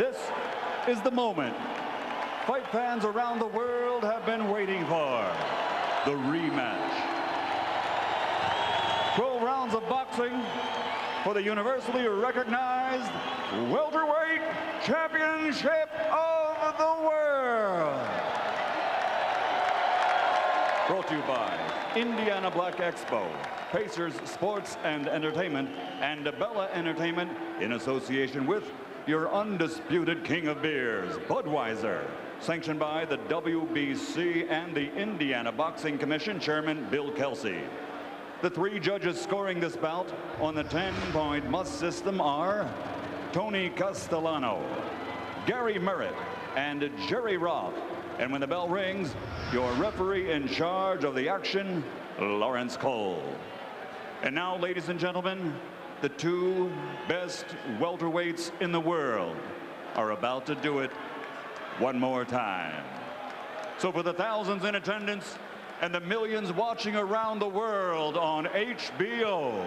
This is the moment fight fans around the world have been waiting for. The rematch. 12 rounds of boxing for the universally recognized welterweight championship of the world. Brought to you by Indiana Black Expo, Pacers Sports and Entertainment, and Bella Entertainment in association with your undisputed king of beers, Budweiser. Sanctioned by the WBC and the Indiana Boxing Commission Chairman Bill Kelsey. The three judges scoring this bout on the 10-point must system are Tony Castellano, Gary Merritt, and Jerry Roth. And when the bell rings, your referee in charge of the action, Lawrence Cole. And now, ladies and gentlemen, the two best welterweights in the world are about to do it one more time. So for the thousands in attendance and the millions watching around the world on HBO,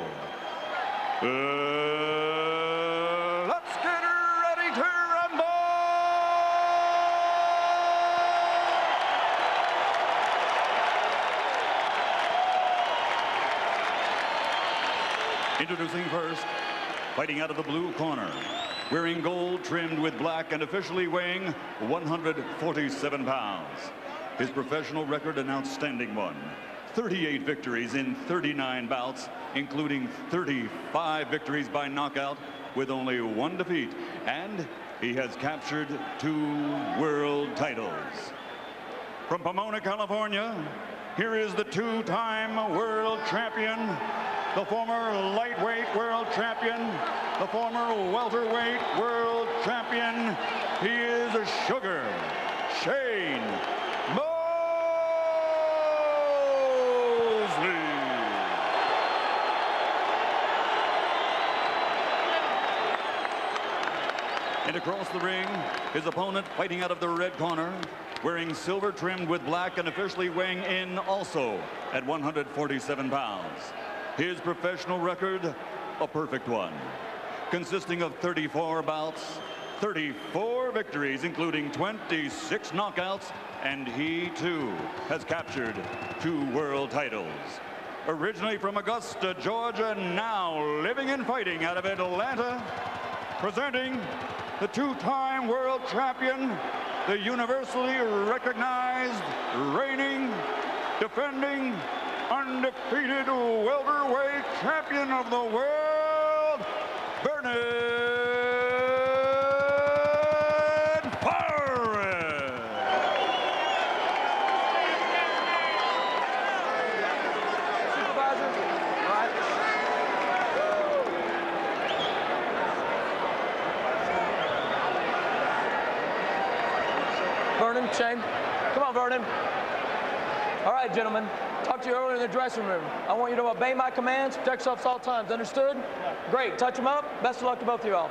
let's get ready to rumble! Introducing first, fighting out of the blue corner, wearing gold trimmed with black and officially weighing 147 pounds. His professional record, an outstanding one. 38 victories in 39 bouts, including 35 victories by knockout with only one defeat. And he has captured 2 world titles. From Pomona, California, here is the 2-time world champion, the former lightweight world champion, the former welterweight world champion. He is Sugar Shane Mosley. And across the ring, his opponent fighting out of the red corner, wearing silver trimmed with black and officially weighing in also at 147 pounds. His professional record, a perfect one, consisting of 34 bouts, 34 victories, including 26 knockouts, and he, too, has captured 2 world titles. Originally from Augusta, Georgia, now living and fighting out of Atlanta, presenting the 2-time world champion, the universally recognized, reigning, defending, undefeated welterweight champion of the world, Vernon Forrest. Supervisor, right. Vernon, Shane, come on, Vernon. All right, gentlemen. Talked to you earlier in the dressing room. I want you to obey my commands, protect yourselves at all times. Understood? Great. Touch them up. Best of luck to both of you all.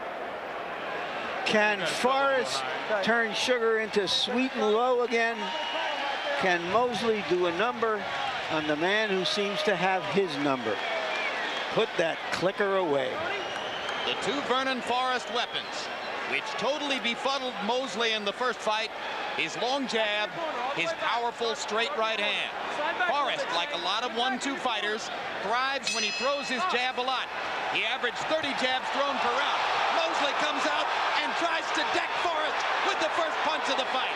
Can Forrest turn Sugar into sweet and low again? Can Mosley do a number on the man who seems to have his number? Put that clicker away. The 2 Vernon Forrest weapons, which totally befuddled Mosley in the first fight, his long jab, his powerful straight right hand. Forrest, like a lot of 1-2 fighters, thrives when he throws his jab a lot. He averaged 30 jabs thrown per round. Mosley comes out and tries to deck Forrest with the first punch of the fight.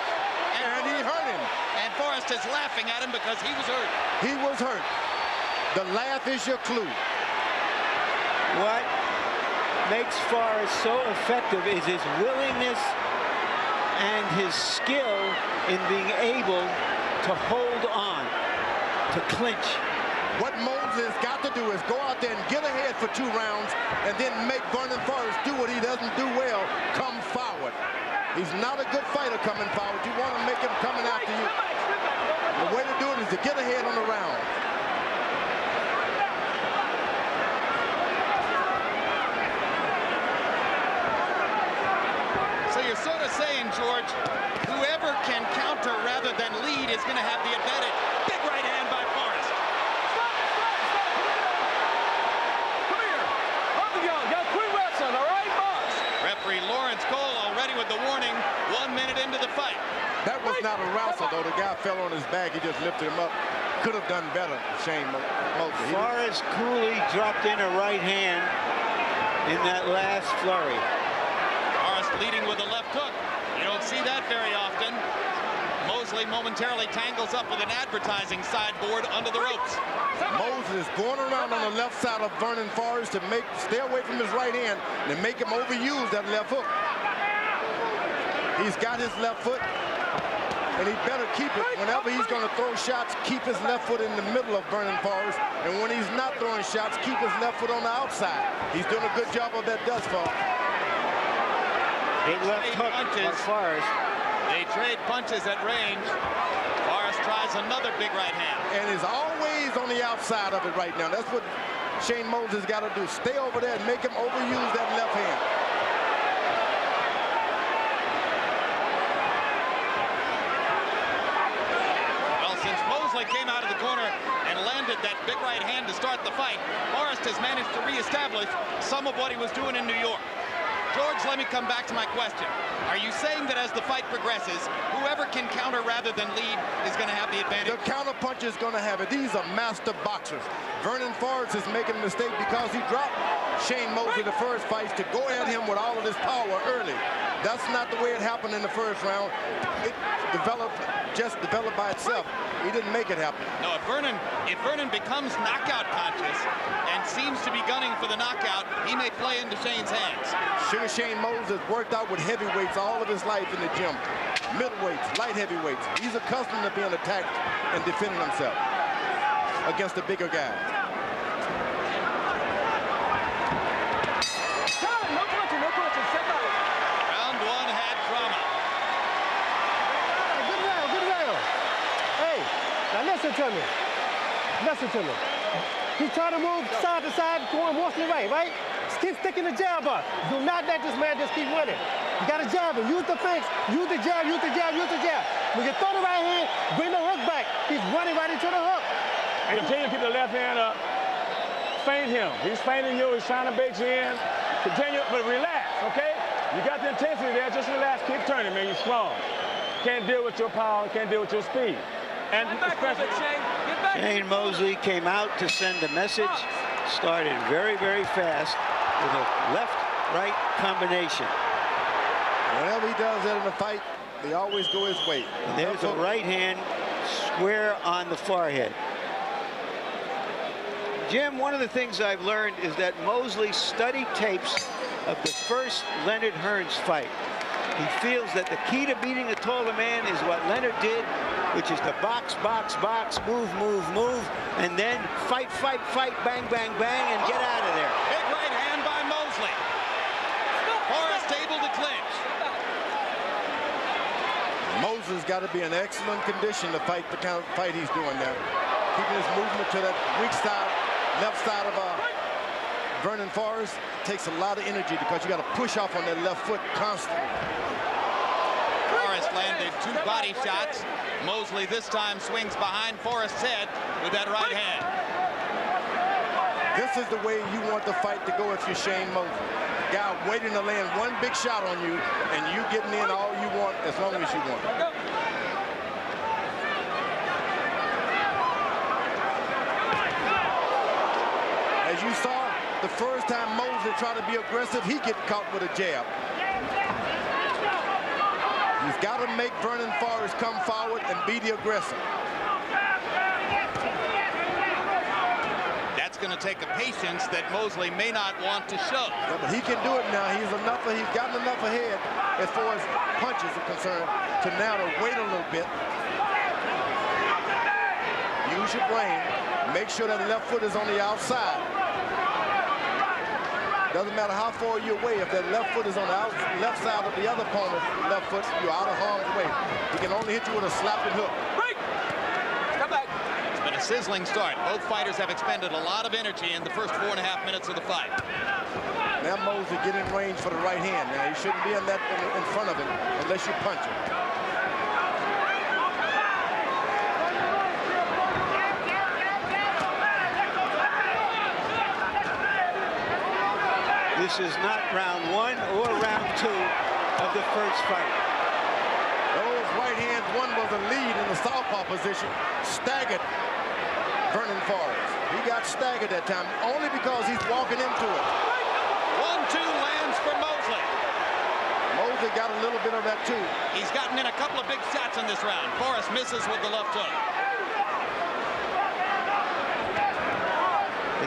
And he hurt him. And Forrest is laughing at him because he was hurt. He was hurt. The laugh is your clue. What makes Forrest so effective is his willingness and his skill in being able to hold on, to clinch. What Mosley has got to do is go out there and get ahead for 2 rounds and then make Vernon Forrest do what he doesn't do well, come forward. He's not a good fighter coming forward. You want to make him coming after you. The way to do it is to get ahead on the round. So you're sort of saying, George, whoever can counter rather than lead is going to have the advantage. Big right hand by Forrest. Come here. Up you go. You got 3 reps on, all right, boss? Referee Lawrence Cole already with with the warning 1 minute into the fight. That was not a wrestle, though. The guy fell on his back. He just lifted him up. Could have done better, Shane Mosley. Forrest coolly dropped in a right hand in that last flurry. Forrest leading with a left hook. You don't see that very often. Mosley momentarily tangles up with an advertising sideboard under the ropes. Mosley is going around on the left side of Vernon Forrest to stay away from his right hand and make him overuse that left hook. He's got his left foot, and he better keep it. Whenever he's going to throw shots, keep his left foot in the middle of Vernon Forrest, and when he's not throwing shots, keep his left foot on the outside. He's doing a good job of that thus far. Big left hook by Forrest. They trade punches at range. Forrest tries another big right hand. And is always on the outside of it right now. That's what Shane Mosley's got to do. Stay over there and make him overuse that left hand. Well, since Mosley came out of the corner and landed that big right hand to start the fight, Forrest has managed to reestablish some of what he was doing in New York. George, let me come back to my question. Are you saying that as the fight progresses, whoever can counter rather than lead is going to have the advantage? The counter punch is going to have it. These are master boxers. Vernon Forrest is making a mistake because he dropped Shane Mosley the first fight to go at him with all of his power early. That's not the way it happened in the first round. It just developed by itself. He didn't make it happen. No, if Vernon becomes knockout conscious and seems to be gunning for the knockout, he may play into Shane's hands. Sugar Shane Mosley has worked out with heavyweights all of his life in the gym. Middleweights, light heavyweights. He's accustomed to being attacked and defending himself against the bigger guys. Round one had drama. Good round. Hey, now listen to me. Listen to me. He's trying to move side to side, going Mosley way, right? Keep sticking the jab up. Do not let this man just keep winning. You got to jab him. Use the feints. Use the jab, use the jab, use the jab. When you throw the right hand, bring the hook back. He's running right into the hook. And continue to keep the left hand up. Feint him. He's feinting you. He's trying to bait you in. Continue, but relax, okay? You got the intensity there. Just relax. Keep turning, man. You're strong. Can't deal with your power. Can't deal with your speed. And especially Shane Mosley came out to send a message. Started very, very fast with a left-right combination. Whenever he does that in a fight, they always go his way. And there's a right hand square on the forehead. Jim, one of the things I've learned is that Mosley studied tapes of the first Leonard Hearns fight. He feels that the key to beating a taller man is what Leonard did, which is to box, box, box, move, move, move, and then fight, fight, fight, bang, bang, bang, and get out of there. Big right hand by Mosley. Forrest able to clinch. Mosley's got to be in excellent condition to fight the kind of fight he's doing now. Keeping his movement to that weak side, left side of Vernon Forrest takes a lot of energy because you got to push off on that left foot constantly. Forrest landed 2 body shots. Mosley this time swings behind Forrest's head with that right hand. This is the way you want the fight to go if you're Shane Mosley. Guy waiting to land one big shot on you, and you getting in all you want as long as you want. As you saw, the first time Mosley tried to be aggressive, he get caught with a jab. He's got to make Vernon Forrest come forward and be the aggressor. That's going to take a patience that Mosley may not want to show. Yeah, but he can do it now. He's gotten enough ahead as far as punches are concerned to now to wait a little bit. Use your brain. Make sure that left foot is on the outside. Doesn't matter how far you're away. If that left foot is on the left side of the other opponent's left foot, you're out of harm's way. He can only hit you with a slapping hook. Come back. It's been a sizzling start. Both fighters have expended a lot of energy in the first 4.5 minutes of the fight. Now Mosley get in range for the right hand. Now he shouldn't be in front of him unless you punch him. This is not round 1 or round 2 of the first fight. Those right hands, one was a lead in the southpaw position, staggered Vernon Forrest. He got staggered that time, only because he's walking into it. 1-2 lands for Mosley. Mosley got a little bit of that too. He's gotten in a couple of big shots in this round. Forrest misses with the left hook.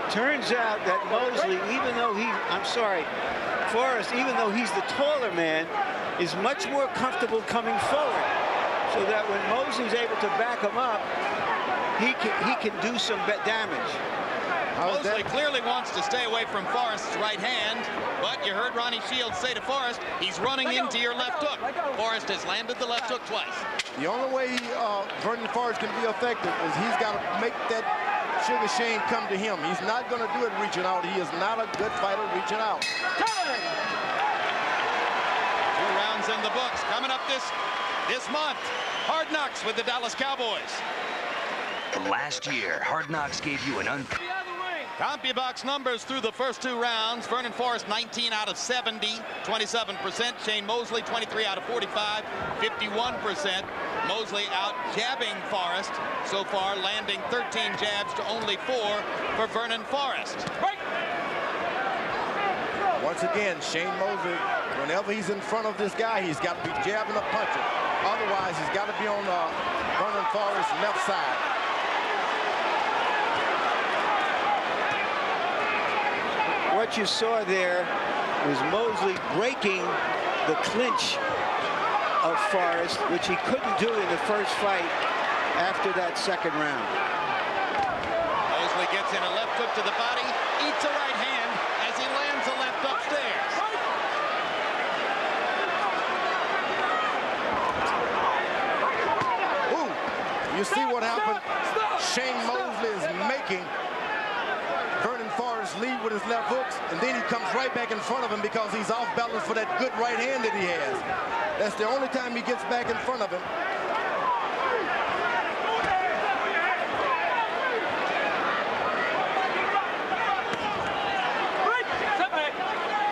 It turns out that Mosley, even though Forrest, even though he's the taller man, is much more comfortable coming forward, so that when Mosley's able to back him up, he can do some damage. Mosley clearly wants to stay away from Forrest's right hand, but you heard Ronnie Shields say to Forrest, he's running into your left hook. Forrest has landed the left hook twice. The only way Vernon Forrest can be effective is he's got to make that Sugar Shane come to him. He's not going to do it reaching out. He is not a good fighter reaching out. 2 rounds in the books. Coming up this month, Hard Knocks with the Dallas Cowboys. Last year, Hard Knocks gave you an CompuBox numbers through the first 2 rounds. Vernon Forrest 19 out of 70, 27%. Shane Mosley 23 out of 45, 51%. Mosley out jabbing Forrest so far, landing 13 jabs to only 4 for Vernon Forrest. Once again, Shane Mosley, whenever he's in front of this guy, he's got to be jabbing or punching. Otherwise, he's got to be on Vernon Forrest's left side. What you saw there was Mosley breaking the clinch of Forrest, which he couldn't do in the first fight after that second round. Mosley gets in a left hook to the body, eats a right hand as he lands a left upstairs. Ooh, you see what happened? Shane Mosley is making Vernon Forrest lead with his left hooks, and then he comes right back in front of him because he's off balance for that good right hand that he has. That's the only time he gets back in front of him.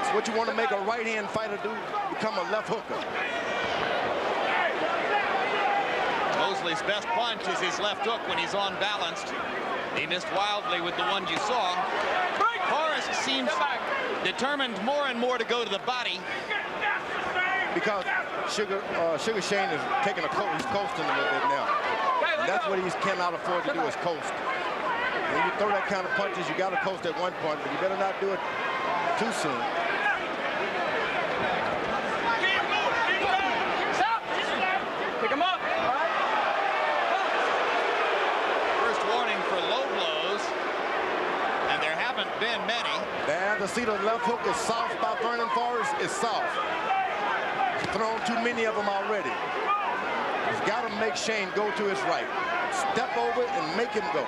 It's what you want to make a right hand fighter do, become a left hooker. Mosley's best punch is his left hook when he's unbalanced. He missed wildly with the one you saw. Forrest seems determined more and more to go to the body. Because Sugar Shane is taking he's coasting a little bit now. And that's what he cannot afford to do, is coast. When you throw that kind of punches, you got to coast at one point, but you better not do it too soon. Pick him up. First warning for low blows, and there haven't been many. There, the seat of the left hook is soft by Vernon Forrest. It's soft. He's thrown too many of them already. He's got to make Shane go to his right. Step over and make him go.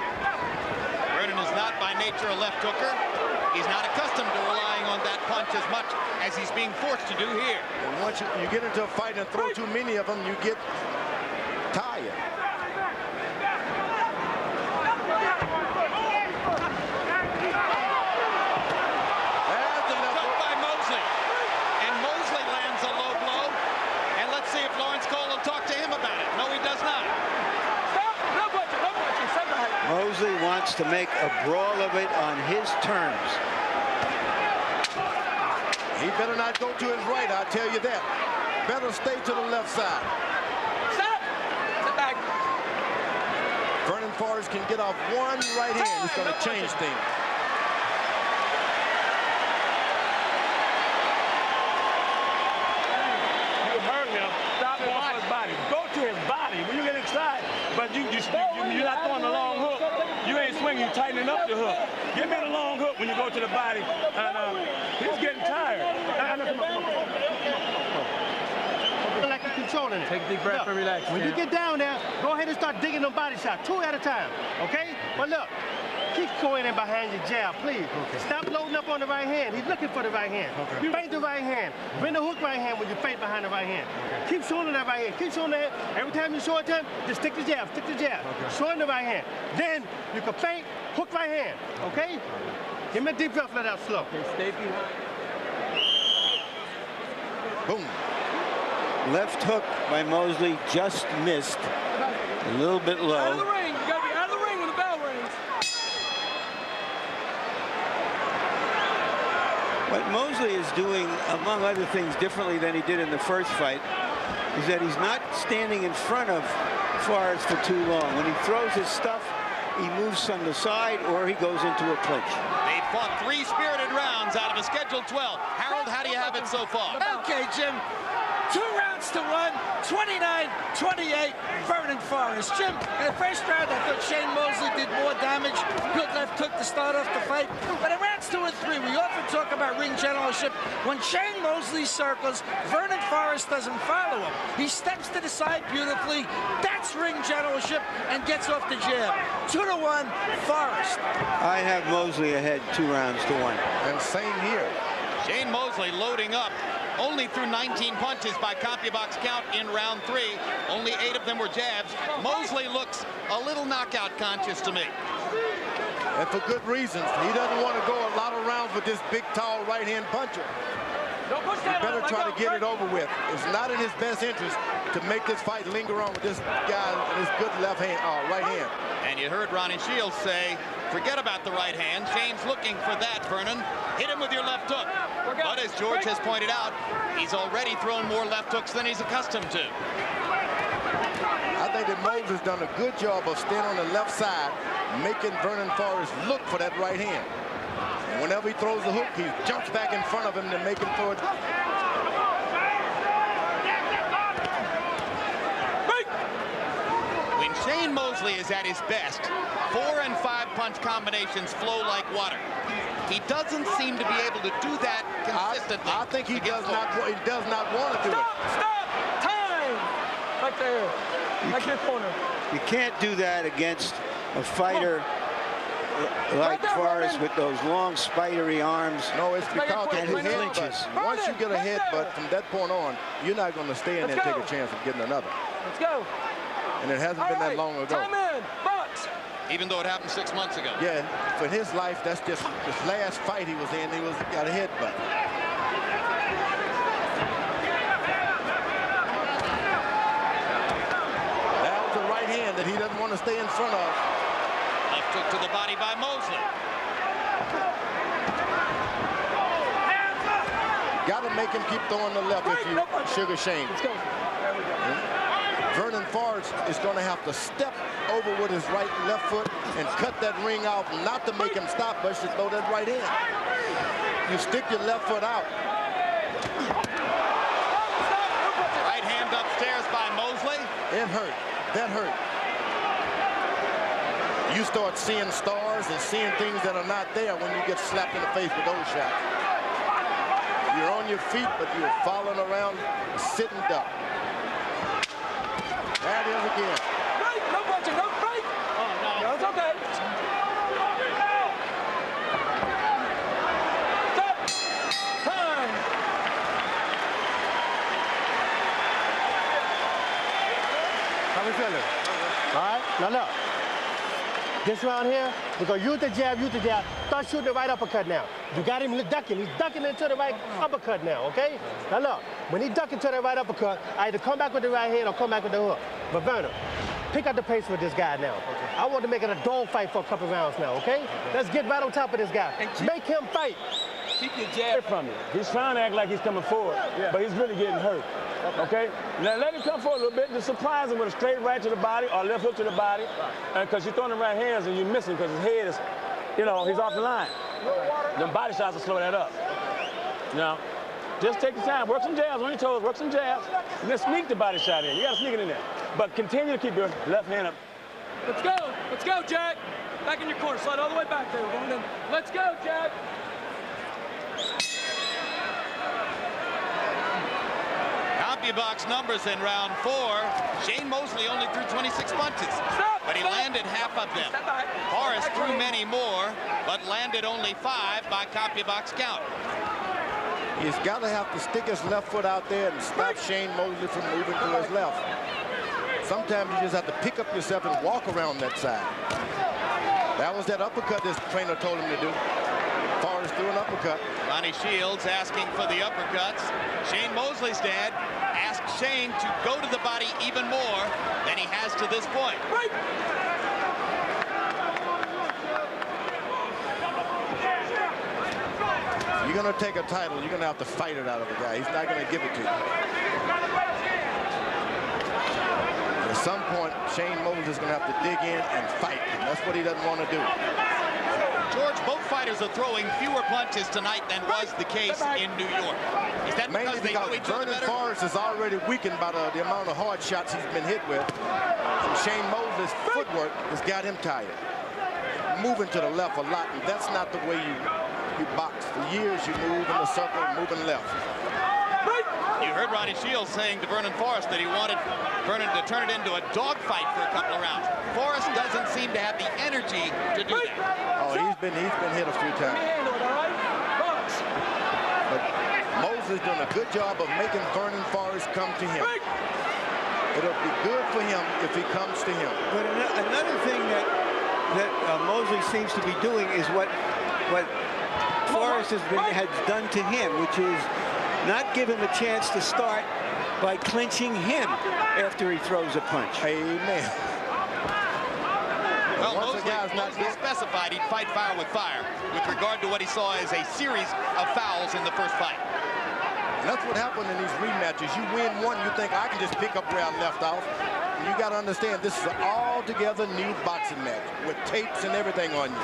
Vernon is not by nature a left hooker. He's not accustomed to relying on that punch as much as he's being forced to do here. And once you get into a fight and throw too many of them, you get tired. There's the left hook by Mosley. And Mosley lands a low blow. And let's see if Lawrence Cole will talk to him about it. No, he does not. Mosley wants to make a brawl of it on his terms. He better not go to his right, I'll tell you that. Better stay to the left side. Stop. Sit back. Vernon Forrest can get off one right hand. It's going to change things. You heard him. Stop going for his body. Go to his body when you get inside. But you're not throwing the long hook. You ain't swinging. You're tightening up the hook. Give me the long hook when you go to the body. And he's getting tired. Like you're controlling it. Take a deep breath and relax. When you get down there, go ahead and start digging them body shots, 2 at a time, okay? But look, keep going in behind your jab, please. Okay. Stop loading up on the right hand. He's looking for the right hand. Okay. You feint the right hand. Bring the hook right hand when you feint behind the right hand. Okay. Keep showing that right hand. Keep showing that. Every time you show it to him, just stick the jab, stick the jab. Okay. Showing the right hand. Then you can feint, hook right hand, okay? Give me a deep breath, let out slow. Okay, stay behind. Boom. Left hook by Mosley just missed. A little bit low. Out of the ring. You gotta be out of the ring when the bell rings. What Mosley is doing, among other things, differently than he did in the first fight, is that he's not standing in front of Forrest for too long. When he throws his stuff, he moves from the side or he goes into a clinch. They fought 3 spirited rounds out of a scheduled 12. Harold, how do you have it so far? Okay, Jim. 2 rounds to 1, 29-28, Vernon Forrest. Jim, in the first round, I thought Shane Mosley did more damage. Good left hook to start off the fight. But in rounds 2 and 3, we often talk about ring generalship. When Shane Mosley circles, Vernon Forrest doesn't follow him. He steps to the side beautifully. That's ring generalship and gets off the jab. 2-1, Forrest. I have Mosley ahead 2 rounds to 1. And same here. Shane Mosley loading up. Only threw 19 punches by CompuBox count in round 3. Only 8 of them were jabs. Mosley looks a little knockout conscious to me. And for good reasons. He doesn't want to go a lot of rounds with this big, tall right-hand puncher. He better try to get it over with. It's not in his best interest to make this fight linger on with this guy and his good left hand, right hand. And you heard Ronnie Shields say, forget about the right hand. Shane's looking for that, Vernon. Hit him with your left hook. But as George has pointed out, he's already thrown more left hooks than he's accustomed to. I think that Moses has done a good job of staying on the left side, making Vernon Forrest look for that right hand. And whenever he throws the hook, he jumps back in front of him to make him throw it. When Shane Mosley is at his best, 4 and 5 punch combinations flow like water. He doesn't seem to be able to do that consistently. I think he does not want to do it. Stop! Time! Right there. Back your corner. You can't do that against a fighter like Forrest with those long spidery arms. No, it's because of and his his headbutt. clinches. Once you get a headbutt from that point on, you're not going to stay in there and take a chance of getting another. Let's go. And it hasn't been that long ago. Time in. Box. Even though it happened 6 months ago. Yeah, for his life, that's just this last fight he was in. He got a headbutt. That was a right hand that he doesn't want to stay in front of. Left hook to the body by Mosley. Got to make him keep throwing the left if you sugar Shane. Let's go. Vernon Forrest is going to have to step over with his right and left foot and cut that ring out, not to make him stop, but to throw that right in. You stick your left foot out. Right hand upstairs by Mosley. It hurt. That hurt. You start seeing stars and seeing things that are not there when you get slapped in the face with those shots. You're on your feet, but you're falling around, sitting duck. That is again. Break, no punching, no break. Oh, no, it's okay. Stop. Time. How we feeling? All right, now look. This round here, we're going to use the jab, Start shooting the right uppercut now. You got him ducking. He's ducking into the right uppercut now, okay? Now look, when he ducking to the right uppercut, I either come back with the right hand or come back with the hook. But Vernon, pick up the pace with this guy now. Okay. I want to make it a dog fight for a couple rounds now, okay? Let's get right on top of this guy. Make him fight. Keep your jab from him. He's trying to act like he's coming forward, but he's really getting hurt. Okay? Now let him come forward a little bit. Just surprise him with a straight right to the body or left hook to the body. Because you're throwing the right hands and you're missing because his head is, you know, he's off the line. Them body shots will slow that up. Now, just take your time. Work some jabs on your toes. Work some jabs. And then sneak the body shot in. You got to sneak it in there. But continue to keep your left hand up. Let's go. Let's go, Jack. Back in your corner. Slide all the way back there. We're going in. Let's go, Jack. CompuBox numbers in round 4. Shane Mosley only threw 26 punches, but he landed half of them. Forrest threw many more, but landed only 5 by CompuBox count. He's got to have to stick his left foot out there and stop Shane Mosley from moving to his left. Sometimes you just have to pick up yourself and walk around that side. That was that uppercut this trainer told him to do. Forrest threw an uppercut. Ronnie Shields asking for the uppercuts. Shane Mosley's dad asked Shane to go to the body even more than he has to this point. Right. You're going to take a title, you're going to have to fight it out of the guy. He's not going to give it to you. At some point, Shane Mosley is going to have to dig in and fight. And that's what he doesn't want to do. George, both fighters are throwing fewer punches tonight than was the case in New York. Is that because they know each other better? Vernon Forrest is already weakened by the amount of hard shots he's been hit with. And Shane Mosley's footwork has got him tired. Moving to the left a lot, and that's not the way you box. For years, you move in the circle, moving left. You heard Ronnie Shields saying to Vernon Forrest that he wanted Vernon to turn it into a dogfight for a couple of rounds. Forrest doesn't seem to have the energy to do that. Oh, he's been hit a few times. But Mosley's doing a good job of making Vernon Forrest come to him. It'll be good for him if he comes to him. But another thing that Mosley seems to be doing is what Forrest has done to him, which is not give him a chance to start by clinching him after he throws a punch. Amen. Well, Mosley specified he'd fight fire with fire with regard to what he saw as a series of fouls in the first fight. And that's what happened in these rematches. You win one, you think, I can just pick up where I left off. And you got to understand, this is an altogether new boxing match with tapes and everything on you.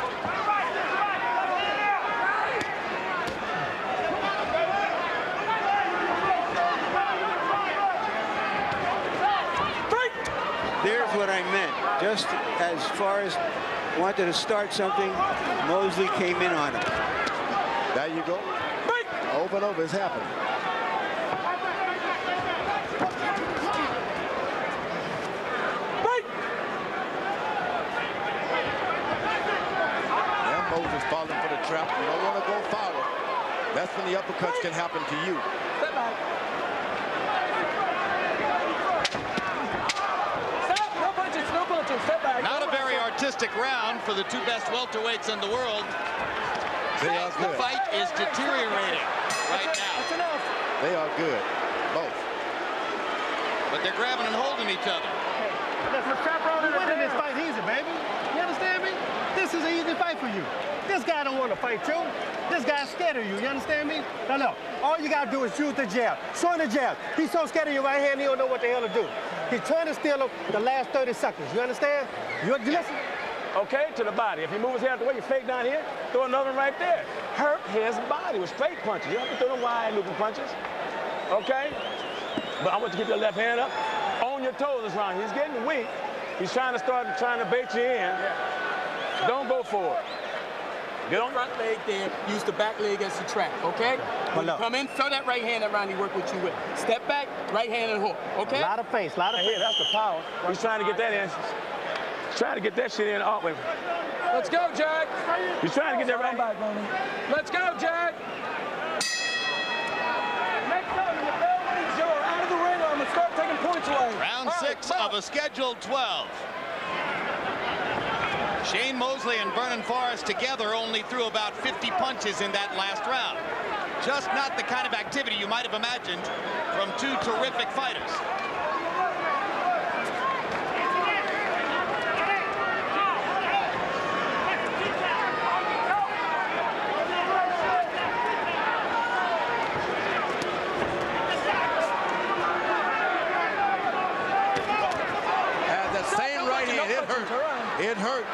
There's what I meant. Just as far as wanted to start something, Mosley came in on him. There you go. Over and over, it's happening. Yeah, Mosley's falling for the trap. You don't want to go forward. That's when the uppercuts can happen to you. Not a very artistic round for the two best welterweights in the world. They are good. The fight is deteriorating right now. That's enough. They are good, both. But they're grabbing and holding each other. You're winning this fight easy, baby. You understand me? This is an easy fight for you. This guy don't want to fight you. This guy's scared of you. You understand me? Now look, all you gotta do is use the jab. Show him the jab. He's so scared of your right hand, he don't know what the hell to do. He's trying to steal him the last 30 seconds. You understand? You listen? Okay, to the body. If he moves his head out the way, you fake down here, throw another one right there. Hurt his body with straight punches. You don't have to throw them wide looping punches. Okay? But I want you to keep your left hand up. On your toes this round. He's getting weak. He's trying to bait you in. Don't go for it. Get on front leg there, use the back leg as a trap, okay? When you come in, throw that right hand around, he work with you with. Step back, right hand and hook, okay? A lot of face, a lot of face. That's the power. He's trying to get that in. He's trying to get that shit in. Oh, wait. Let's go, Jack. He's trying to get that right back. Let's go, Jack. Next time, you fell when you're out of the ring, I'm going to start taking points away. Round 6 of a scheduled 12. Shane Mosley and Vernon Forrest together only threw about 50 punches in that last round. Just not the kind of activity you might have imagined from two terrific fighters. That same right hand, it hurt. It hurt.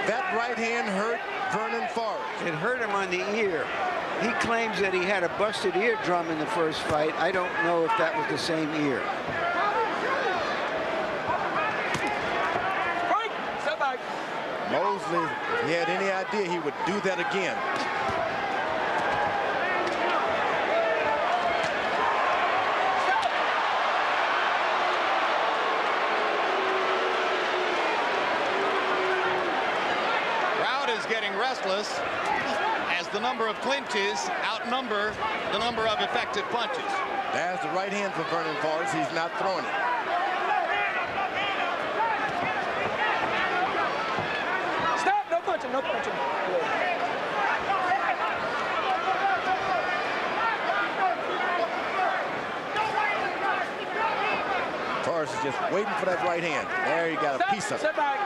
That right hand hurt Vernon Forrest. It hurt him on the ear. He claims that he had a busted eardrum in the first fight. I don't know if that was the same ear. Right, step back. Mosley, if he had any idea, he would do that again. Getting restless as the number of clinches outnumber the number of effective punches. There's the right hand for Vernon Forrest. He's not throwing it. Stop, no punching, no punching. Forrest is just waiting for that right hand. There you got a piece of it. Step back.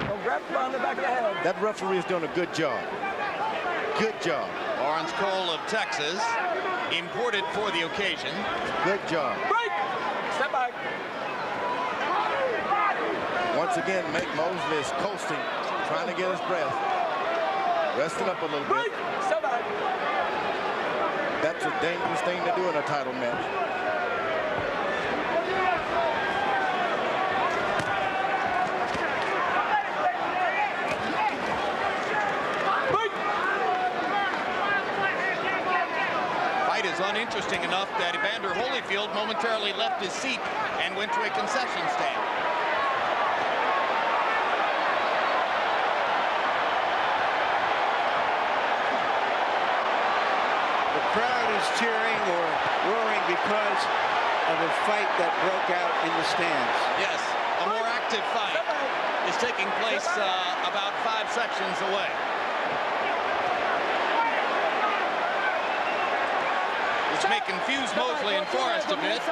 Don't grab on the back of the head. That referee is doing a good job. Good job. Lawrence Cole of Texas, imported for the occasion. Good job. Break. Step back. Once again, Mosley is coasting, trying to get his breath. Resting up a little bit. Step back. That's a dangerous thing to do in a title match. Fight is uninteresting enough that Evander Holyfield momentarily left his seat and went to a concession stand. Crowd is cheering or roaring because of a fight that broke out in the stands. Yes, a more active fight is taking place about 5 sections away. Which may confuse Mosley and Forrest a bit.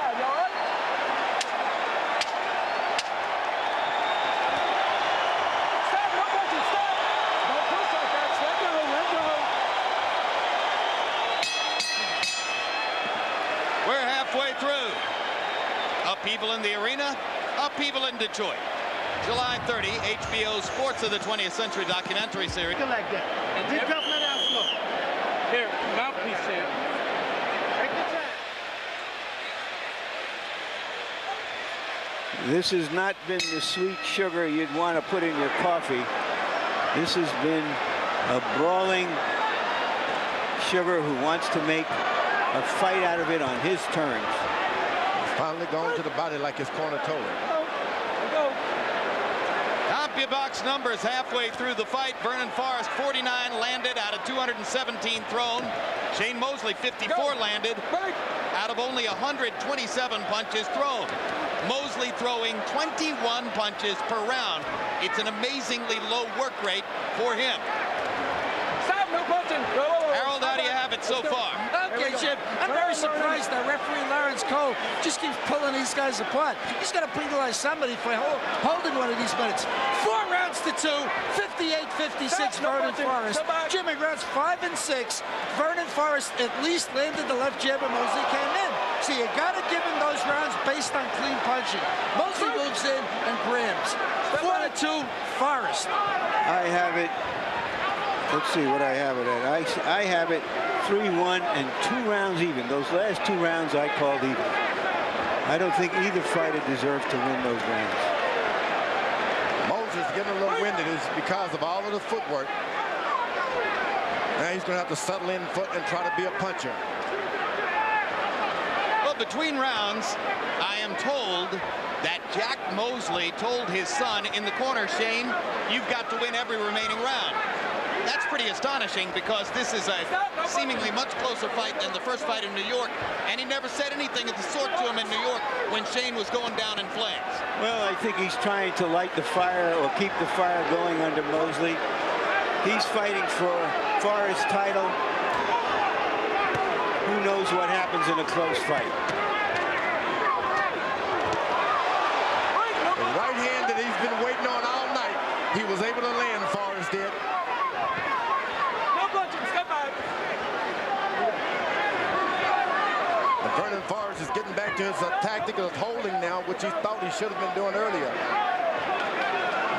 Halfway through. Upheaval in the arena, upheaval in Detroit. July 30, HBO Sports of the 20th Century documentary series. Like that. And just drop that out slow. Here, mouthpiece here. Take the time. This has not been the sweet sugar you'd want to put in your coffee. This has been a brawling sugar who wants to make a fight out of it on his terms. He's finally gone to the body like his corner told him. CompuBox numbers halfway through the fight. Vernon Forrest 49 landed out of 217 thrown. Shane Mosley 54 landed out of only 127 punches thrown. Mosley throwing 21 punches per round. It's an amazingly low work rate for him. Stop, no punching. Harold, how do you have it so far? Okay, Jim, I'm very surprised that referee Lawrence Cole just keeps pulling these guys apart. He's got to penalize somebody for holding one of these minutes. 4 rounds to 2, 58-56, Vernon Forrest. Jim McGrath's 5 and 6. Vernon Forrest at least landed the left jab and Mosley came in. So you got to give him those rounds based on clean punching. Mosley moves in and grabs. 4 to 2, Forrest. I have it. Let's see what I have it at. I have it 3-1 and 2 rounds even. Those last 2 rounds I called even. I don't think either fighter deserved to win those rounds. Moses getting a little winded is because of all of the footwork. Now he's going to have to settle in foot and try to be a puncher. Well, between rounds, I am told that Jack Mosley told his son in the corner, Shane, you've got to win every remaining round. That's pretty astonishing because this is a seemingly much closer fight than the first fight in New York, and he never said anything of the sort to him in New York when Shane was going down in flames. Well, I think he's trying to light the fire or keep the fire going under Mosley. He's fighting for Forrest's title. Who knows what happens in a close fight? The right hand that he's been waiting on all night, he was able to land, Forrest did. Vernon Forrest is getting back to his tactic of holding now, which he thought he should have been doing earlier.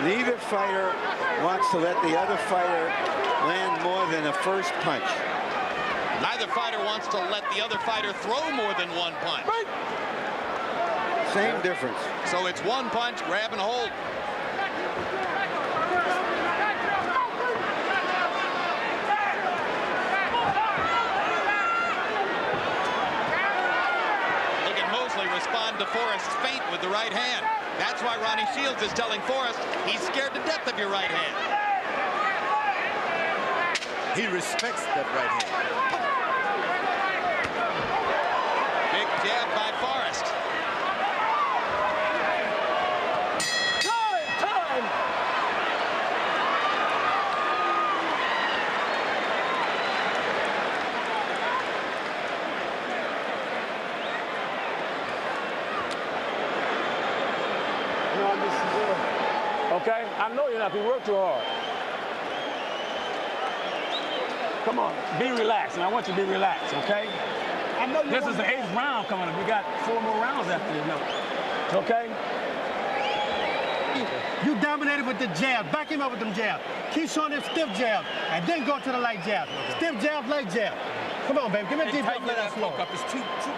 Neither fighter wants to let the other fighter land more than a first punch. Neither fighter wants to let the other fighter throw more than 1 punch. Same difference. So it's 1 punch, grab and hold. Respond to Forrest's feint with the right hand. That's why Ronnie Shields is telling Forrest he's scared to death of your right hand. He respects that right hand. Big jab by Forrest. Time! Okay? I know you're not. You work too hard. Come on, be relaxed, and I want you to be relaxed, okay? I know this is the 8th round coming up. We got 4 more rounds after this, okay? You dominated with the jab. Back him up with them jabs. Keep showing them stiff jabs, and then go to the light jab. Stiff jab, light jab. Come on, baby. Give me a deep breath. Let us flow. It's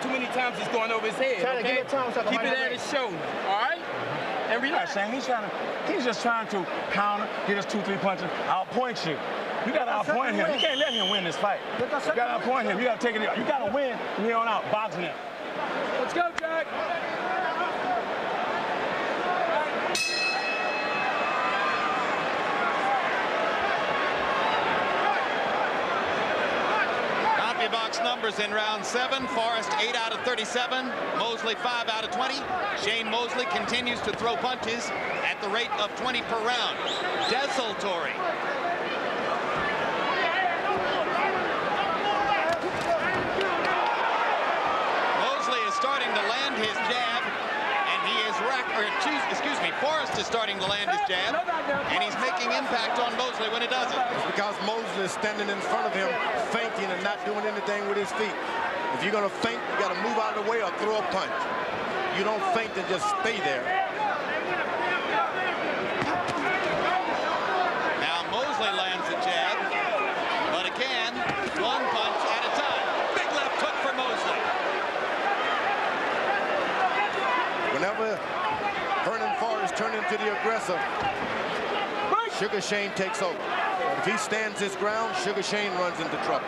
too many times he's going over his head. Try to give it time so keep it at his shoulder. All right? And relax. Shane, he's just trying to counter, get us 2-3 punches. I'll point you. You got to outpoint him. You can't let him win this fight. You got to outpoint him. You got to take it. You got to win from here on out. Boxing him. Let's go, Jack. Box numbers in round 7. Forrest 8 out of 37. Mosley 5 out of 20. Shane Mosley continues to throw punches at the rate of 20 per round. Desultory. Mosley is starting to land his jab, and he is Forrest is starting to land his jab, and he's making impact on Mosley when it doesn't. It's because Mosley is standing in front of him, feinting and not doing anything with his feet. If you're going to feint, you got to move out of the way or throw a punch. You don't feint and just stay there. Now Mosley lands the jab, but again, one punch at a time. Big left hook for Mosley. Whenever Vernon Forrest turned into the aggressor, Sugar Shane takes over. But if he stands his ground, Sugar Shane runs into trouble.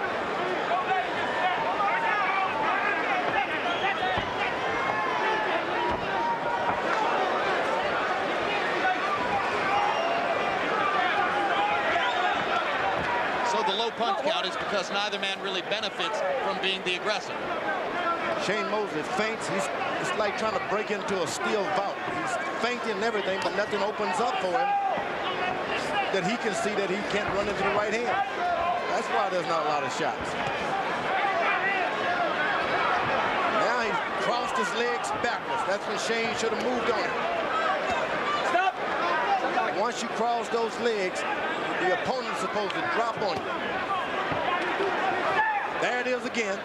So the low punch count is because neither man really benefits from being the aggressor. Shane Mosley feints. It's like trying to break into a steel vault. He's feinting and everything, but nothing opens up for him that he can see that he can't run into the right hand. That's why there's not a lot of shots. Now he's crossed his legs backwards. That's when Shane should have moved on him. Stop! Once you cross those legs, the opponent's supposed to drop on you. There it is again.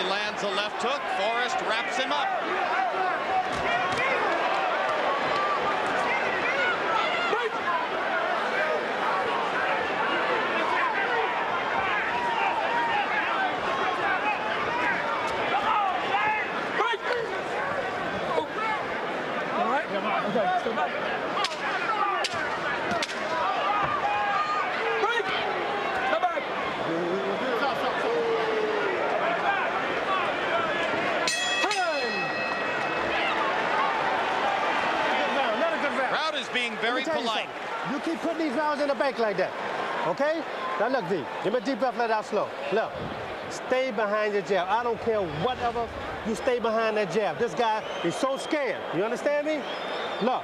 Lands a left hook. Forrest wraps him up. All right. Okay. Stay back. Being very polite. You keep putting these rounds in the bank like that, okay? Now look, V, give me a deep breath, let out slow. Look, stay behind your jab. I don't care whatever, you stay behind that jab. This guy is so scared, you understand me? Look,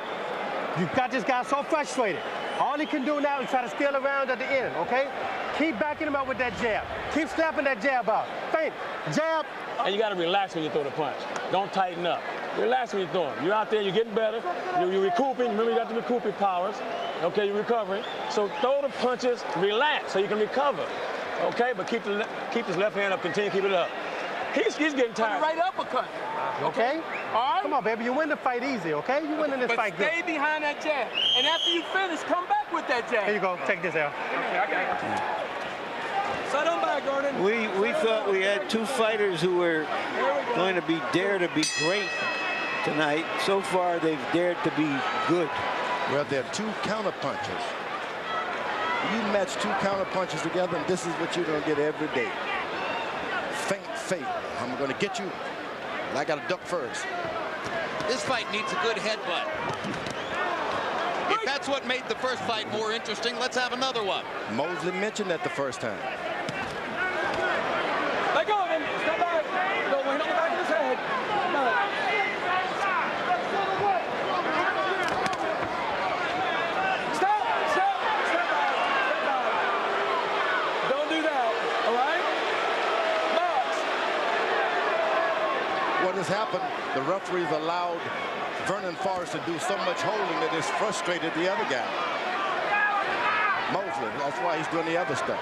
you got this guy so frustrated. All he can do now is try to steal around at the end, okay? Keep backing him up with that jab. Keep slapping that jab out. Feint, jab. And you got to relax when you throw the punch. Don't tighten up. Relax when you throw it. You're out there, you're getting better. You're recouping. Remember, you got the recouping powers. Okay, you're recovering. So throw the punches, relax so you can recover. Okay, but keep his left hand up, continue to keep it up. He's getting tired. Right uppercut. Okay? All right. Come on, baby. You win the fight easy, okay? You win in this fight good. Stay behind that jab. And after you finish, come back with that jab. Here you go. Take this out. Okay. Sit on back, Gordon. We thought we had two fighters who were going to dare to be great tonight. So far, they've dared to be good. Well, they're two counter punchers. You match two counter punches together, and this is what you're going to get every day. Feint, I'm going to get you. I got to duck first. This fight needs a good headbutt. If that's what made the first fight more interesting, let's have another one. Mosley mentioned that the first time. Let go of him. Step back. Don't wait on the back of his head. No. Stop. Stop. Step back. Step back. Don't do that. All right? Box. What has happened, the referees allowed Vernon Forrest to do so much holding that it's frustrated the other guy. Mosley, that's why he's doing the other stuff.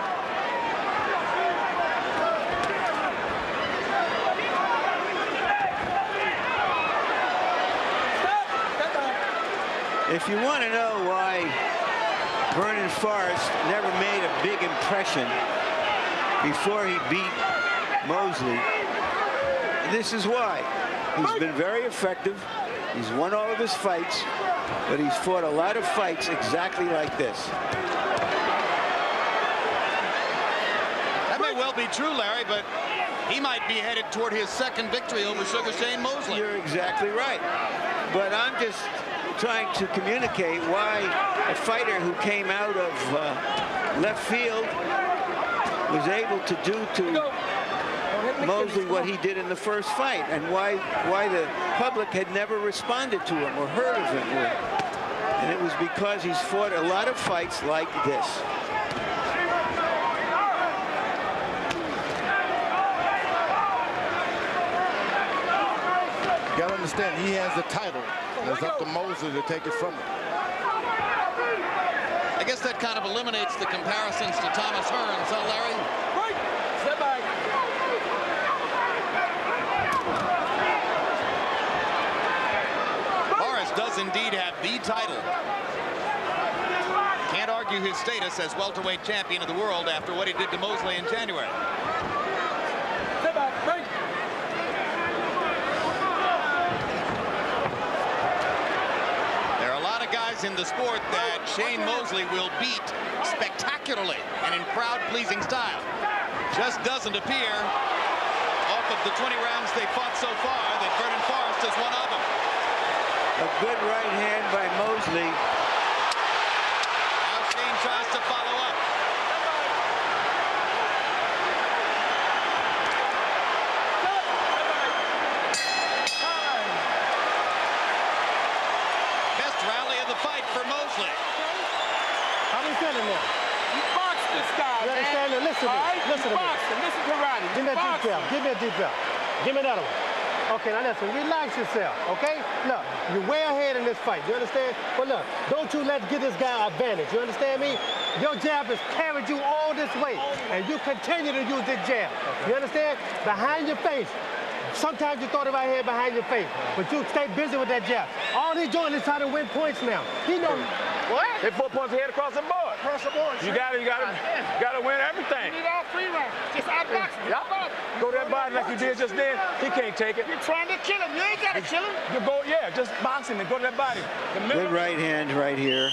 If you want to know why Vernon Forrest never made a big impression before he beat Mosley, this is why. He's been very effective. He's won all of his fights, but he's fought a lot of fights exactly like this. That may well be true, Larry, but he might be headed toward his second victory over Sugar Shane Mosley. You're exactly right. But I'm just trying to communicate why a fighter who came out of left field was able to do to Mosley what he did in the first fight, and why the public had never responded to him or heard of him. And it was because he's fought a lot of fights like this. You got to understand, he has the title. It's up to Mosley to take it from him. I guess that kind of eliminates the comparisons to Thomas Hearns, huh, Larry? Right. Step back. Forrest does indeed have the title. Can't argue his status as welterweight champion of the world after what he did to Mosley in January. Step back. Right. In the sport that Shane Mosley will beat spectacularly and in crowd-pleasing style. Just doesn't appear off of the 20 rounds they fought so far that Vernon Forrest is one of them. A good right hand by Mosley. Now Shane tries to follow up. How do you feel now? You boxed this guy, you understand? man. Listen to me. Listen to me. This is karate. Give me a deep belt. Give me a deep belt. Give me another one. Okay, now listen. Relax yourself, okay? Look, you're way ahead in this fight. You understand? But look, don't you let get this guy advantage. You understand me? Your jab has carried you all this way, and you continue to use this jab. You understand? Behind your face. Sometimes you throw it right here behind your face, but you stay busy with that jab. All he's doing is trying to win points now. He knows. What? Hit 4 points ahead across the board. Across the board. You gotta win everything. You need all 3 rounds. Just outbox him. Yep. Go to that body like you did just then. He can't take it. You're trying to kill him. You ain't gotta kill him. You go, yeah, just box him and go to that body. Good right hand right here.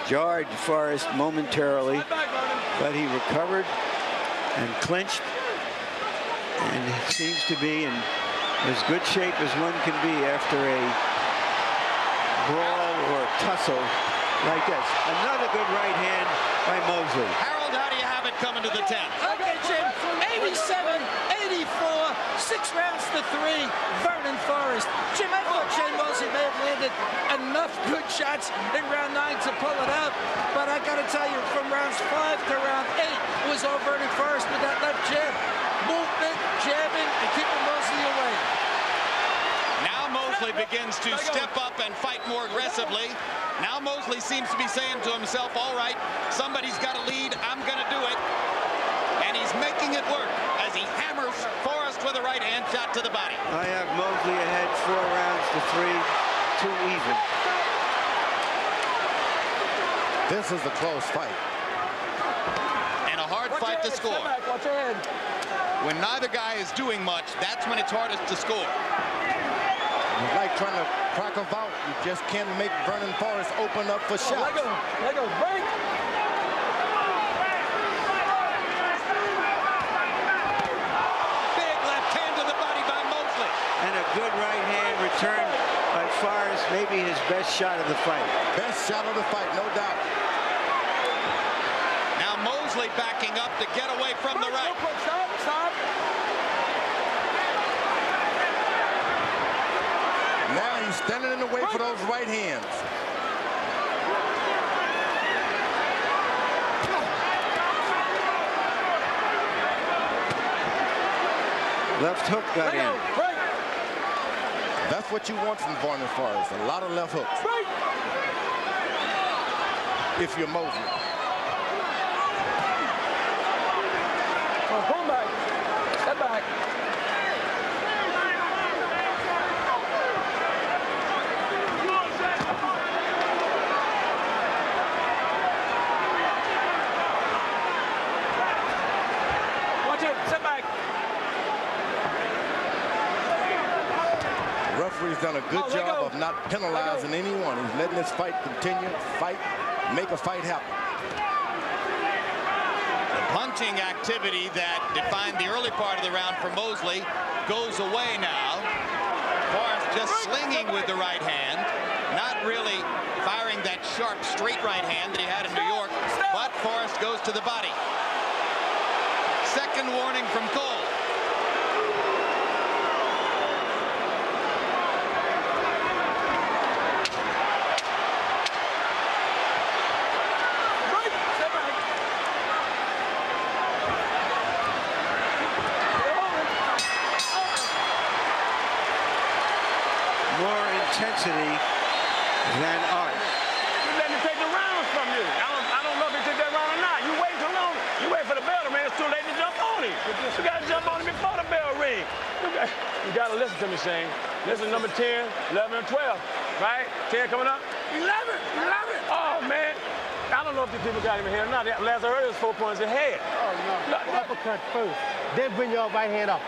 Jarred Forrest momentarily, but he recovered and clinched, and seems to be in as good shape as one can be after a brawl or tussle like this. Another good right hand by Mosley. Harold, how do you have it coming to the 10th? Okay, Jim. 87, 84, 6 rounds to 3. Vernon Forrest. Jim, I thought Shane Mosley may have landed enough good shots in round 9 to pull it out. But I got to tell you, from rounds 5 to round 8, it was all Vernon Forrest with that left jab. Movement, jabbing, and keeping Mosley away. Now Mosley begins to step up and fight more aggressively. Now Mosley seems to be saying to himself, all right, somebody's got to lead, I'm going to do it. And he's making it work as he hammers Forrest with a right hand shot to the body. I have Mosley ahead 4 rounds to 3, 2 even. This is a close fight. And a hard fight to score. Watch your head. When neither guy is doing much, that's when it's hardest to score. It's like trying to crack a vault. You just can't make Vernon Forrest open up for shots. Let go. Let go. Break. Big left maybe his best shot of the fight. Best shot of the fight, no doubt. Now Mosley backing up to get away from the right. Stop. Now he's standing in the way for those right hands. Left hook got in. That's what you want from Vernon Forrest. A lot of left hooks. If you're Mosley. Pull back. Step back. Watch it. Step back. The referee's done a good job of not penalizing anyone. He's letting this fight continue, make a fight happen. The punching activity that defined the early part of the round for Mosley goes away now. Forrest just slinging with the right hand, not really firing that sharp straight right hand that he had in New York, but Forrest goes to the body. Second warning from Cole. Intensity than art. You let me take the rounds from you. I don't know if he took that round or not. You wait too long. You wait for the bell to ring. It's too late to jump on him. You got to jump on him before the bell ring. You got to listen to me, Shane. This is number 10, 11, and 12, right? 10 coming up. 11. Oh, man. I don't know if these people got him in here or not. Last I heard, it was 4 points ahead. Oh, no. Uppercut first. Then bring your right hand up.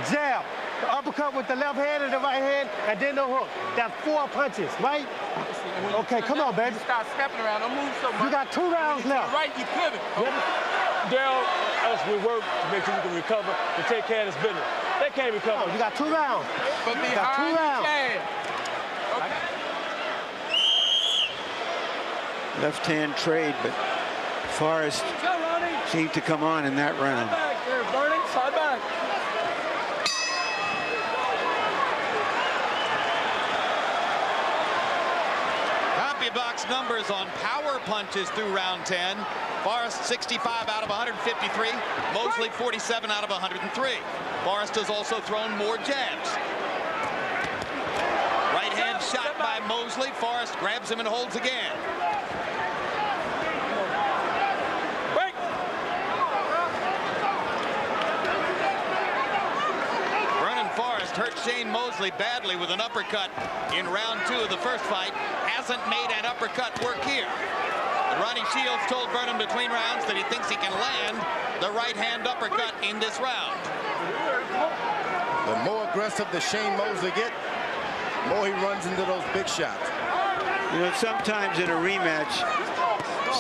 Jab. The uppercut with the left hand and the right hand, and then the hook. That's 4 punches, right? Okay, come on, baby. Start stepping around. Don't move so much. You got 2 rounds left. Right, you pivot. Daryl, us, we work to make sure we can recover and take care of this business. They can't recover. Oh, you got 2 rounds. But you got 2 rounds. Okay. Left hand trade, but Forrest seemed to come on in that round. Side back there, Vernon. Side back. Box numbers on power punches through round 10. Forrest 65 out of 153. Mosley 47 out of 103. Forrest has also thrown more jabs. Right hand shot by Mosley. Forrest grabs him and holds again. Forrest hurt Shane Mosley badly with an uppercut in round 2 of the first fight. Hasn't made an uppercut work here. But Ronnie Shields told Vernon between rounds that he thinks he can land the right hand uppercut in this round. The more aggressive the Shane Mosley get, the more he runs into those big shots. You know, sometimes in a rematch,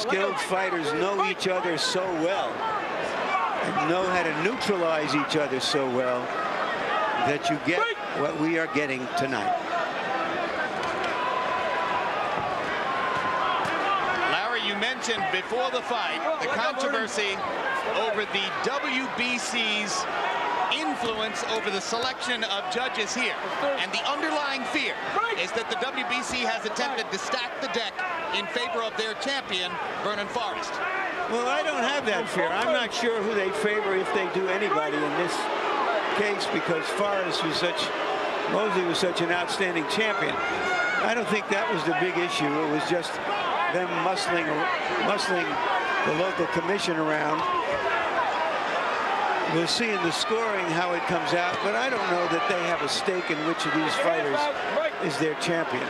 skilled fighters know each other so well and know how to neutralize each other so well that you get what we are getting tonight. Larry, you mentioned before the fight the controversy over the WBC's influence over the selection of judges here. And the underlying fear is that the WBC has attempted to stack the deck in favor of their champion, Vernon Forrest. Well, I don't have that fear. I'm not sure who they favor if they do anybody in this case, because Mosley was such an outstanding champion. I don't think that was the big issue. It was just them muscling the local commission around. We'll see in the scoring how it comes out, but I don't know that they have a stake in which of these fighters is their champion.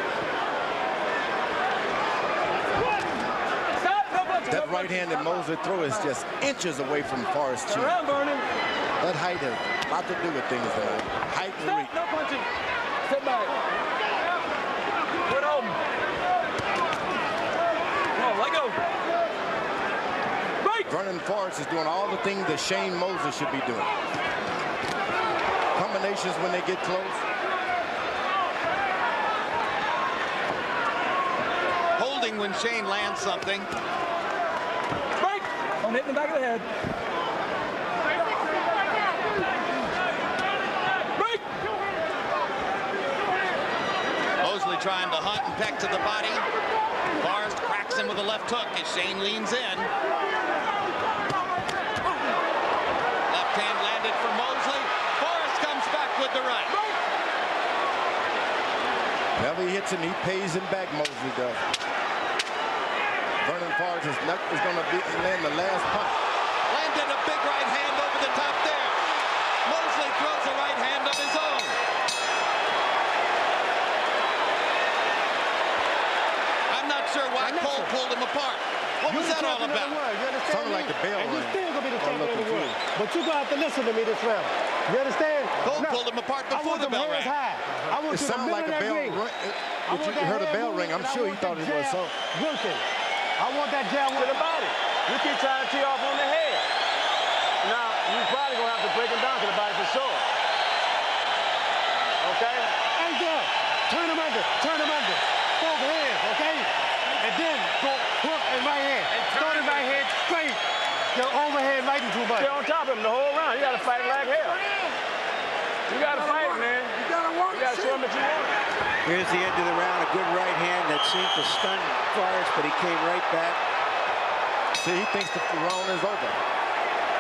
That right hand that Mosley throw is just inches away from Forrest's chin. That height has a lot to do with things tonight. Height and reach. No punching. Sit back. Good open. Come on, let go. Vernon Forrest is doing all the things that Shane Mosley should be doing. Combinations when they get close. holding when Shane lands something. Break! Don't hit in the back of the head. Break! Mosley trying to hunt and peck to the body. Forrest cracks him with a left hook as Shane leans in. Left hand landed for Mosley. Forrest comes back with the right. Whenever he hits him, he pays him back, Mosley does. Vernon Forrest is going to land the last punch. Landed a big right hand over the top there. Mosley throws a right hand of his own. I'm not sure why Cole pulled him apart. What was that all about? Sounded like the bell and ring. you're still going to be the champion of the world. But you're going to have to listen to me this round. You understand? Cole pulled him apart before the bell rang. It sounded like a bell ring. If you heard a bell ring, I'm sure he thought it was so. Wilson, I want that jab To the body. You keep trying to tee off on the head. Now, you're probably going to have to break him down to the body for sure. Okay? Hey, girl, turn him under. Both hands, okay? And then go hook and right hand. Throw the right hand straight. Your overhand right too much. Stay on top of him the whole round. You got to fight like hell. You got to fight, man. You got to work. You got to show him that you want. Here's the end of the round. A good right hand that seemed to stun Forrest, but he came right back. See, he thinks the round is over.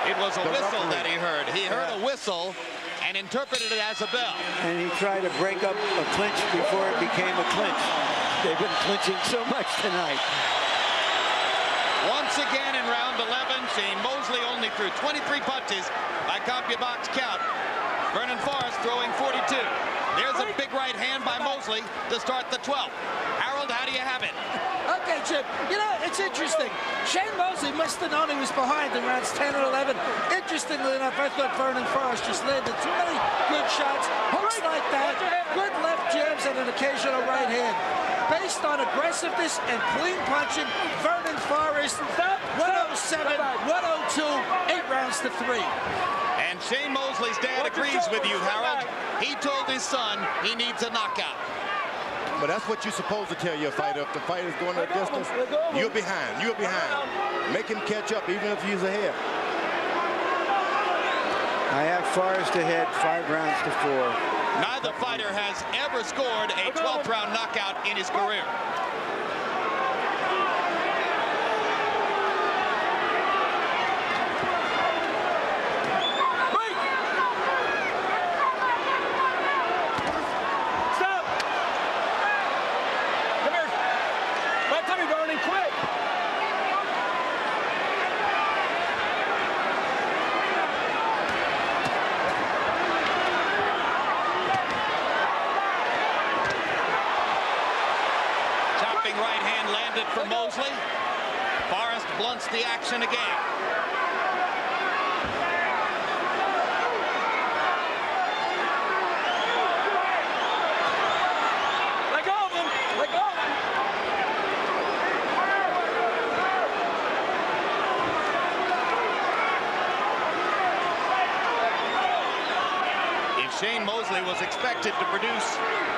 It was a whistle that he heard. He heard a whistle and interpreted it as a bell. And he tried to break up a clinch before it became a clinch. They've been clinching so much tonight. Once again in round 11, Shane Mosley only threw 23 punches by CompuBox count. Vernon Forrest throwing 42. There's a big right hand by Mosley to start the 12th. Harold, how do you have it? Okay, Chip. You know, it's interesting. Shane Mosley must have known he was behind in rounds 10 and 11. Interestingly enough, I thought Vernon Forrest just landed too many good shots, hooks like that, good left jabs, and an occasional right hand. Based on aggressiveness and clean punching, Vernon Forrest, 107, 102, 8 rounds to 3. And Shane Mosley's dad agrees with you, Harold. He told his son he needs a knockout. But that's what you're supposed to tell your fighter. If the fighter's going a distance, you're behind. You're behind. Make him catch up, even if he's ahead. I have Forrest ahead, 5 rounds to 4. Neither fighter has ever scored a 12th round knockout in his career. Right hand landed for Mosley. Forrest blunts the action again. Let go of him. Let go of him. If Shane Mosley was expected to produce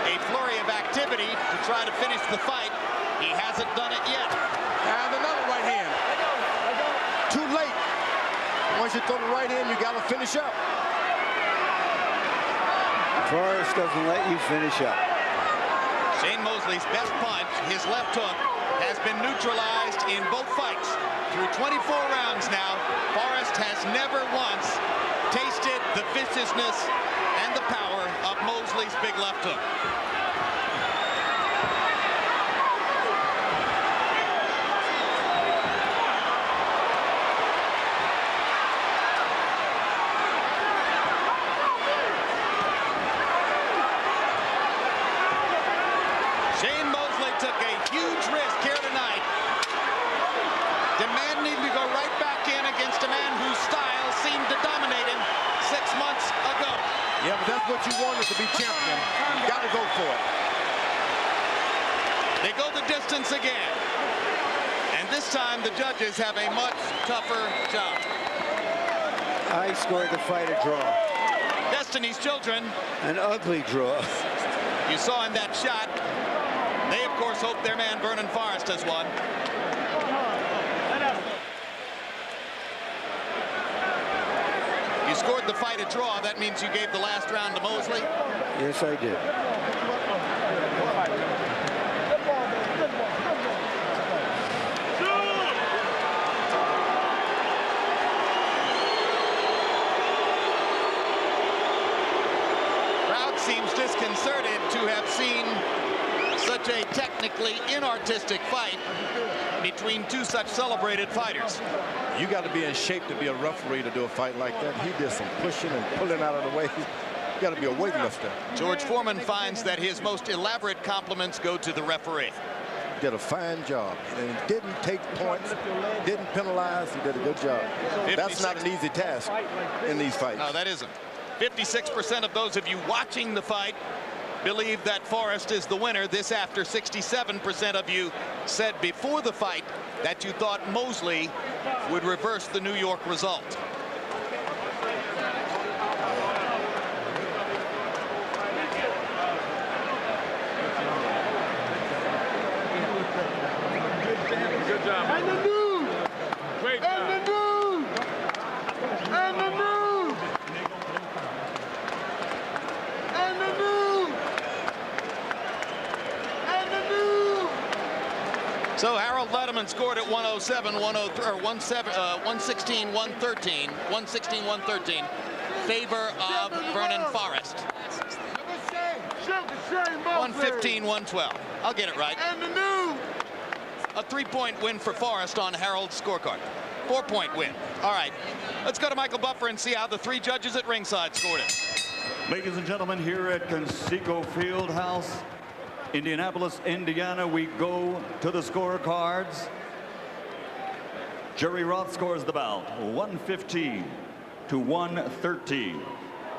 a flurry of activity to try to finish the fight, he hasn't done it yet. And another right hand. Too late. Once you throw the right hand, you got to finish up. Forrest doesn't let you finish up. Shane Mosley's best punch, his left hook, has been neutralized in both fights. Through 24 rounds now, Forrest has never once tasted the viciousness and the power of Mosley's big left hook. Shane Mosley took a huge risk here tonight, demanding to go right back in against a man whose style seemed to dominate him 6 months ago. Yeah, but that's what you wanted to be champion. You got to go for it. They go the distance again. And this time the judges have a much tougher job. I scored the fight a draw. Destiny's Children. An ugly draw. You saw in that shot They, of course, hope their man Vernon Forrest has won. You scored the fight a draw. That means you gave the last round to Mosley? Yes, I did. Crowd seems disconcerted to have seen such a technically inartistic fight between two such celebrated fighters. You got to be in shape to be a referee to do a fight like that. He did some pushing and pulling out of the way. You got to be a weightlifter. George Foreman finds that his most elaborate compliments go to the referee. Did a fine job and didn't take points, didn't penalize. He did a good job. That's not an easy task in these fights. No, that isn't. 56% of those of you watching the fight believe that Forrest is the winner. This after 67% of you said before the fight that you thought Mosley would reverse the New York result. Good job. And the news. Great job. And the news. And the news. And the news. And the news. So Harold Letterman scored at 107, 103, or 116, 113, 116, 113, favor of Vernon Forrest. 115, 112. I'll get it right. And the news. A 3-point win for Forrest on Harold's scorecard. 4-point win. All right, let's go to Michael Buffer and see how the three judges at ringside scored it. Ladies and gentlemen, here at Conseco Fieldhouse, Indianapolis, Indiana, we go to the scorecards. Jerry Roth scores the bout 115 to 113.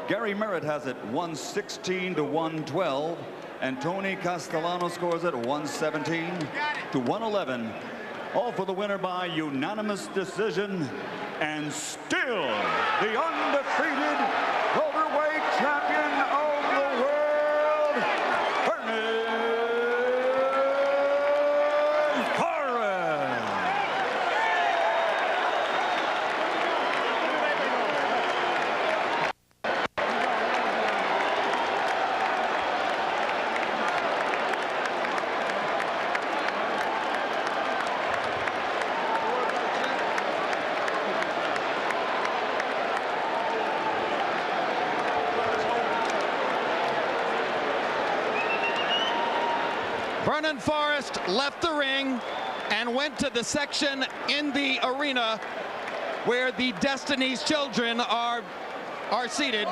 Gary Merritt has it 116 to 112. And Tony Castellano scores it 117 to 111. All for the winner by unanimous decision. And still the undefeated welterweight champion of the world, Vernon Forrest. Vernon Forrest left the ring and went to the section in the arena where the Destiny's Children are seated.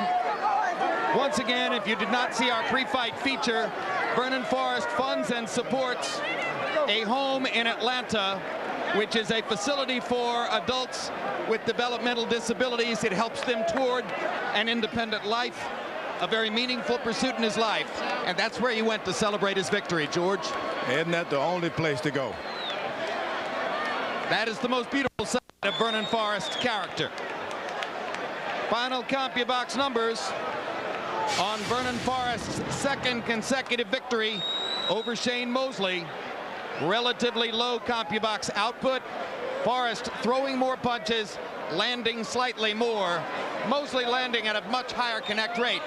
Once again, if you did not see our pre-fight feature, Vernon Forrest funds and supports a home in Atlanta, which is a facility for adults with developmental disabilities. It helps them toward an independent life, a very meaningful pursuit in his life. And that's where he went to celebrate his victory, George. Isn't that the only place to go? That is the most beautiful side of Vernon Forrest's character. Final CompuBox numbers on Vernon Forrest's second consecutive victory over Shane Mosley. Relatively low CompuBox output. Forrest throwing more punches, landing slightly more. Mosley landing at a much higher connect rate,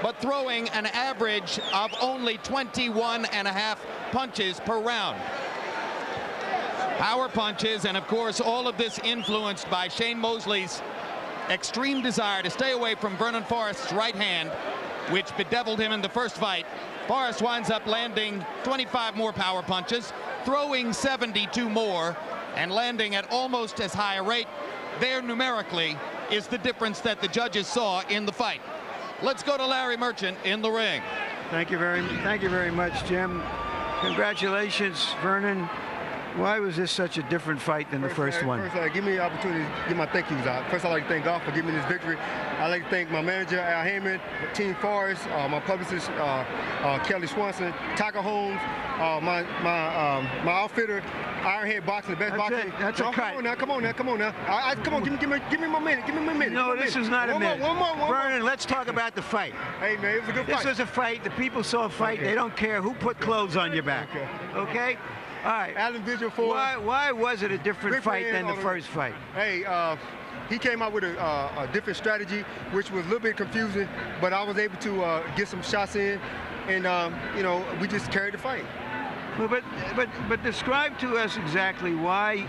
but throwing an average of only 21.5 punches per round. Power punches, and of course all of this influenced by Shane Mosley's extreme desire to stay away from Vernon Forrest's right hand, which bedeviled him in the first fight. Forrest winds up landing 25 more power punches, throwing 72 more, and landing at almost as high a rate. There numerically is the difference that the judges saw in the fight. Let's go to Larry Merchant in the ring. Thank you very much, Jim. Congratulations, Vernon. Why was this such a different fight than the first one? First, give me the opportunity to get my thank yous out. First, I'd like to thank God for giving me this victory. I'd like to thank my manager, Al Heyman, Team Forrest, my publicist, Kelly Swanson, Tucker Holmes, my outfitter, Ironhead Boxing, the best boxer. That's a cut. Come on now. Come on, give me my minute. Give me my minute. No, this is not a minute. One more. Vernon, let's talk about the fight. Hey, man, it was a good fight. This was a fight. The people saw a fight. Okay. They don't care who put clothes on your back. Okay? All right. Alan Vigil for why was it a different fight than the first fight? Hey, he came out with a different strategy, which was a little bit confusing, but I was able to get some shots in, and you know, we just carried the fight. Well, but describe to us exactly why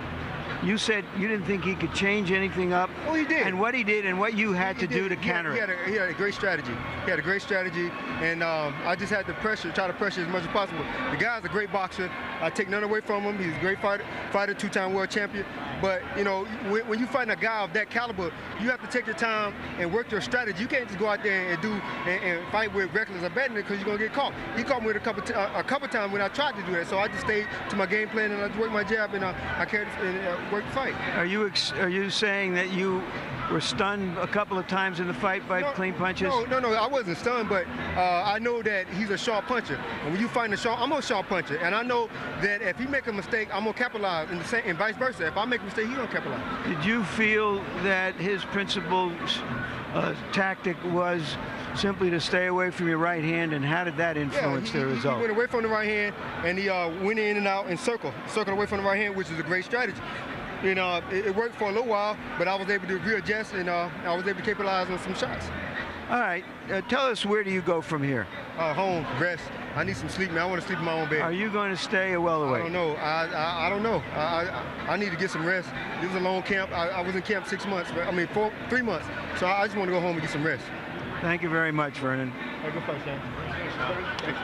you said you didn't think he could change anything up. Oh, he did. And what he did and what you had to do to counter it. He had a great strategy. He had a great strategy, and I just had to try to pressure as much as possible. The guy's a great boxer. I take none away from him. He's a great fighter, two-time world champion. But, you know, when you fight a guy of that caliber, you have to take your time and work your strategy. You can't just go out there and fight with reckless abandon because you're going to get caught. He caught me with a couple times when I tried to do that. So I just stayed to my game plan and I just worked my jab and I carried and worked the fight. Are you saying that you were stunned a couple of times in the fight by clean punches? No, I wasn't stunned, but I know that he's a sharp puncher. And when you fight I'm a sharp puncher. And I know that if he make a mistake, I'm going to capitalize, and vice versa. If I make a mistake, he's going to capitalize. Did you feel that his principal tactic was simply to stay away from your right hand, and how did that influence the result? He went away from the right hand, and he went in and out and circled away from the right hand, which is a great strategy. You know, it worked for a little while, but I was able to readjust, and I was able to capitalize on some shots. All right, tell us, where do you go from here? Home, rest. I need some sleep, man. I want to sleep in my own bed. Are you going to stay a welterweight? I don't know. I don't know. I need to get some rest. This was a long camp. I was in camp 6 months. 3 months. So I just want to go home and get some rest. Thank you very much, Vernon. Hey, good fight, Shane.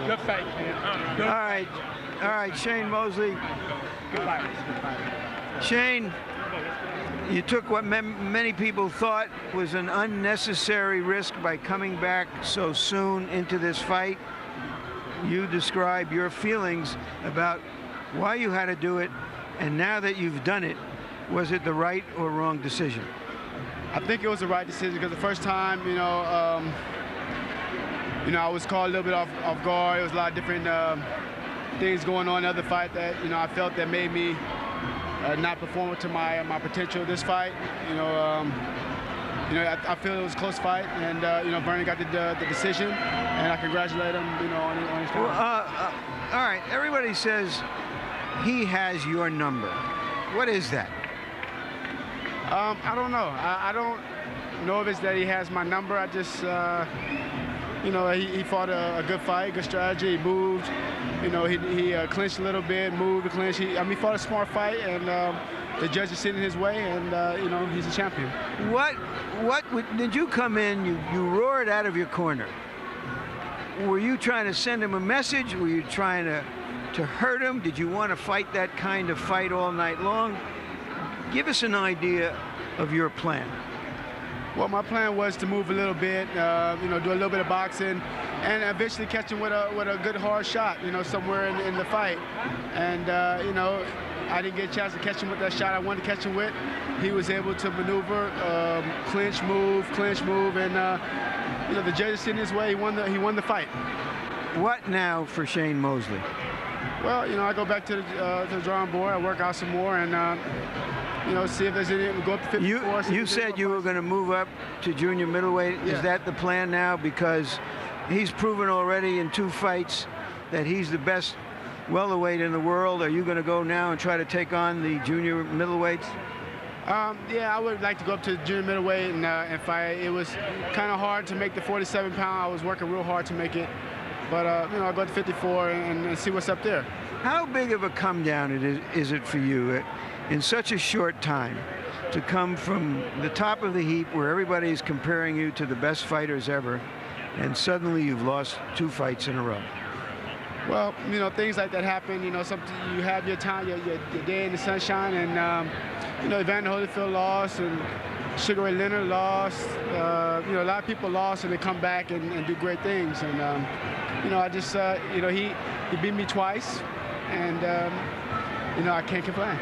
Good fight, man. All right, Shane Mosley. Good fight. Shane, you took what many people thought was an unnecessary risk by coming back so soon into this fight. You describe your feelings about why you had to do it, and now that you've done it, was it the right or wrong decision? I think it was the right decision because the first time, I was caught a little bit off guard. There was a lot of different things going on in the other fight that, I felt that made me not perform to my potential this fight. I feel it was a close fight, and Vernon got the decision, and I congratulate him, on his fight. Well, all right. Everybody says he has your number. What is that? I don't know. I don't know if it's that he has my number. I just, he fought a good fight, good strategy. He moved. He clinched a little bit, moved to clinch. He fought a smart fight, and the judge is sitting his way, and he's a champion. Did you come in? You roared out of your corner. Were you trying to send him a message? Were you trying to hurt him? Did you want to fight that kind of fight all night long? Give us an idea of your plan. Well, my plan was to move a little bit, do a little bit of boxing, and eventually catch him with a good hard shot, somewhere in the fight. And I didn't get a chance to catch him with that shot I wanted to catch him with. He was able to maneuver, clinch, move, and the judge is sitting his way. He won the fight. What now for Shane Mosley? Well, I go back to the drawing board. I work out some more, and see if there's any. Go up to 54. You said you were going to move up to junior middleweight. Yeah. Is that the plan now? Because he's proven already in 2 fights that he's the best welterweight in the world. Are you going to go now and try to take on the junior middleweights? Yeah, I would like to go up to junior middleweight and fight. It was kind of hard to make the 47-pound. I was working real hard to make it. But, I'll go to 54 and see what's up there. How big of a come down is it for you in such a short time to come from the top of the heap where everybody is comparing you to the best fighters ever, and suddenly you've lost 2 fights in a row? Well, things like that happen. Something you have your time, your day in the sunshine, and Evander Holyfield lost, and Sugar Ray Leonard lost. A lot of people lost, and they come back and do great things. And I just, he beat me twice, and you know, I can't complain.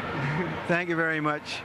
Thank you very much.